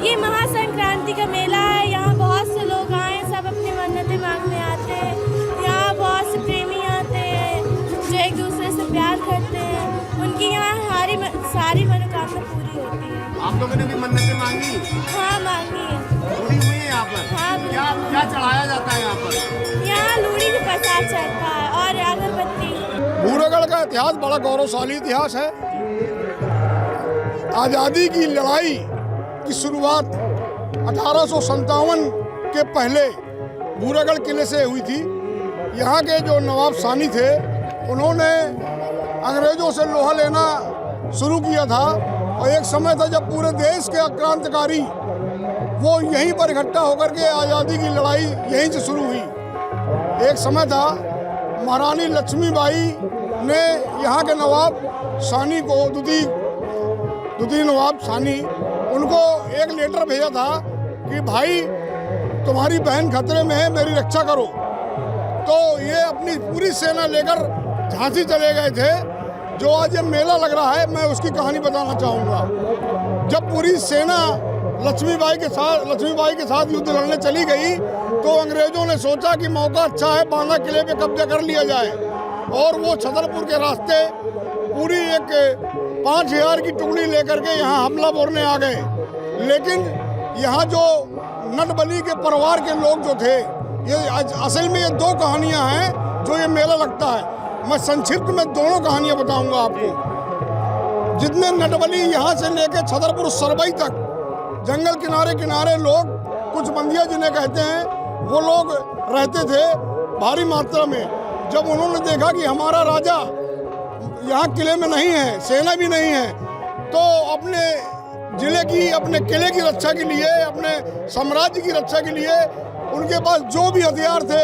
ये महासंक्रांति का मेला है। यहाँ बहुत से लोग आए, सब अपनी मन्नतें मांगने आते हैं। यहाँ बहुत से प्रेमी आते हैं जो एक दूसरे से प्यार करते हैं। उनकी यहाँ सारी मनोकामना पूरी होती है। आप लोगों ने भी मन्नतें मांगी? हाँ, मांगी है। पूरी हुई है यहाँ पर? हाँ, क्या क्या चढ़ाया जाता है यहाँ पर? यहाँ लूड़ी की प्रसाद चढ़ता है और अगरबत्ती। भूरागढ़ का इतिहास बड़ा गौरवशाली इतिहास है। आज़ादी की लड़ाई की शुरुआत 1857 के पहले भूरागढ़ किले से हुई थी। यहाँ के जो नवाब सानी थे उन्होंने अंग्रेज़ों से लोहा लेना शुरू किया था और एक समय था जब पूरे देश के क्रांतिकारी वो यहीं पर इकट्ठा होकर के आज़ादी की लड़ाई यहीं से शुरू हुई। एक समय था महारानी लक्ष्मीबाई ने यहाँ के नवाब सानी को दुधी नवाब सानी उनको एक लेटर भेजा था कि भाई तुम्हारी बहन खतरे में है, मेरी रक्षा करो। तो ये अपनी पूरी सेना लेकर झांसी चले गए थे। जो आज ये मेला लग रहा है मैं उसकी कहानी बताना चाहूँगा। जब पूरी सेना लक्ष्मीबाई के साथ युद्ध लड़ने चली गई तो अंग्रेज़ों ने सोचा कि मौका अच्छा है, बांदा किले पे कब्जा कर लिया जाए और वो छतरपुर के रास्ते पूरी एक 5000 की टुकड़ी लेकर के यहाँ हमला बोलने आ गए। लेकिन यहाँ जो नटबली के परिवार के लोग जो थे, ये असल में ये दो कहानियाँ हैं जो ये मेला लगता है। मैं संक्षिप्त में दोनों कहानियाँ बताऊँगा आपको। जितने नटबली यहाँ से लेके छतरपुर सरबई तक जंगल किनारे लोग, कुछ बंदिया जिन्हें कहते हैं, वो लोग रहते थे भारी मात्रा में। जब उन्होंने देखा कि हमारा राजा यहाँ किले में नहीं है, सेना भी नहीं है, तो अपने जिले की, अपने किले की रक्षा के लिए, अपने साम्राज्य की रक्षा के लिए उनके पास जो भी हथियार थे,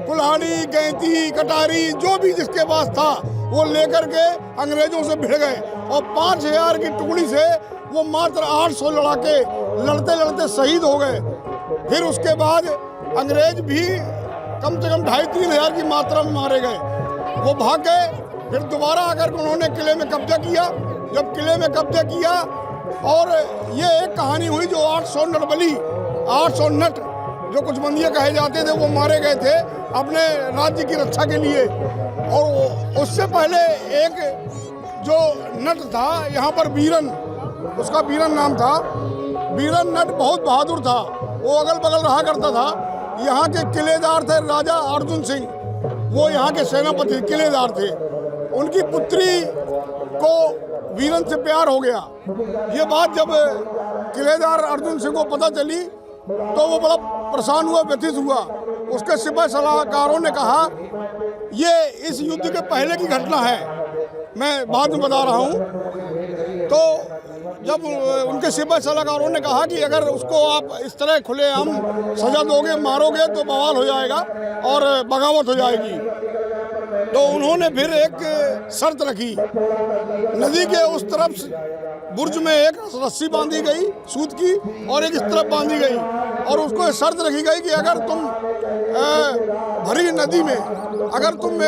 कुल्हाड़ी, गैंती, कटारी, जो भी जिसके पास था वो लेकर के अंग्रेज़ों से भिड़ गए और 5000 की टुकड़ी से वो मात्र 800 लड़ाके लड़ते लड़ते शहीद हो गए। फिर उसके बाद अंग्रेज भी कम से कम 2500-3000 हज़ार की मात्रा में मारे गए। वो भाग गए। फिर दोबारा आकर उन्होंने किले में कब्जा किया। जब किले में कब्जा किया और ये एक कहानी हुई जो 800 नटबली, 800 नट जो कुछ बंदियाँ कहे जाते थे, वो मारे गए थे अपने राज्य की रक्षा के लिए। और उससे पहले एक जो नट था यहाँ पर, बीरन, उसका बीरन नाम था। बीरन नट बहुत बहादुर था, वो अगल बगल रहा करता था। यहाँ के किलेदार थे राजा अर्जुन सिंह, वो यहाँ के सेनापति किलेदार थे। उनकी पुत्री को बीरन से प्यार हो गया। ये बात जब किलेदार अर्जुन सिंह को पता चली तो वो बड़ा परेशान हुआ, व्यथित हुआ। उसके सिपाही सलाहकारों ने कहा ये इस युद्ध के पहले की घटना है, मैं बाद में बता रहा हूँ। तो जब उनके सिपाही सलाहकारों ने कहा कि अगर उसको आप इस तरह खुलेआम सजा दोगे, मारोगे तो बवाल हो जाएगा और बगावत हो जाएगी। तो उन्होंने फिर एक शर्त रखी। नदी के उस तरफ बुर्ज में एक रस्सी बांधी गई सूत की और एक इस तरफ बांधी गई और उसको शर्त रखी गई कि अगर तुम भरी नदी में अगर तुम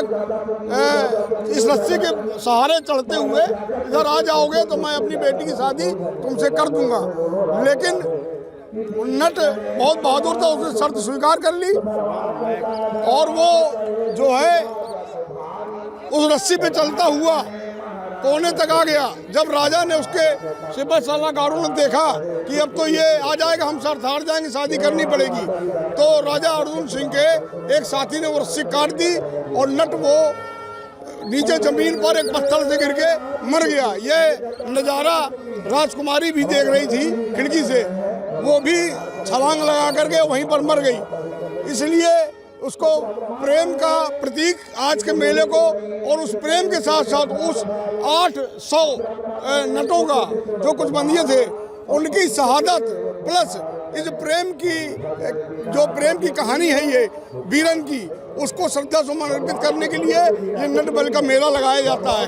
इस रस्सी के सहारे चढ़ते हुए इधर आ जाओगे तो मैं अपनी बेटी की शादी तुमसे कर दूंगा। लेकिन नट बहुत बहादुर था, उसने शर्त स्वीकार कर ली और वो जो है उस रस्सी पे चलता हुआ कोने तक आ गया। जब राजा ने उसके सिपाही सलाहकारों ने देखा कि अब तो ये आ जाएगा, हम सर हार जाएंगे, शादी करनी पड़ेगी, तो राजा अर्जुन सिंह के एक साथी ने वो रस्सी काट दी और नट वो नीचे जमीन पर एक पत्थर से गिर के मर गया। ये नज़ारा राजकुमारी भी देख रही थी खिड़की से, वो भी छलांग लगा करके वहीं पर मर गई। इसलिए उसको प्रेम का प्रतीक आज के मेले को, और उस प्रेम के साथ साथ उस 800 नटों का जो कुछ बंदिए थे उनकी शहादत प्लस इस प्रेम की कहानी है ये बीरन की, उसको श्रद्धा सुमन अर्पित करने के लिए ये नटबल का मेला लगाया जाता है।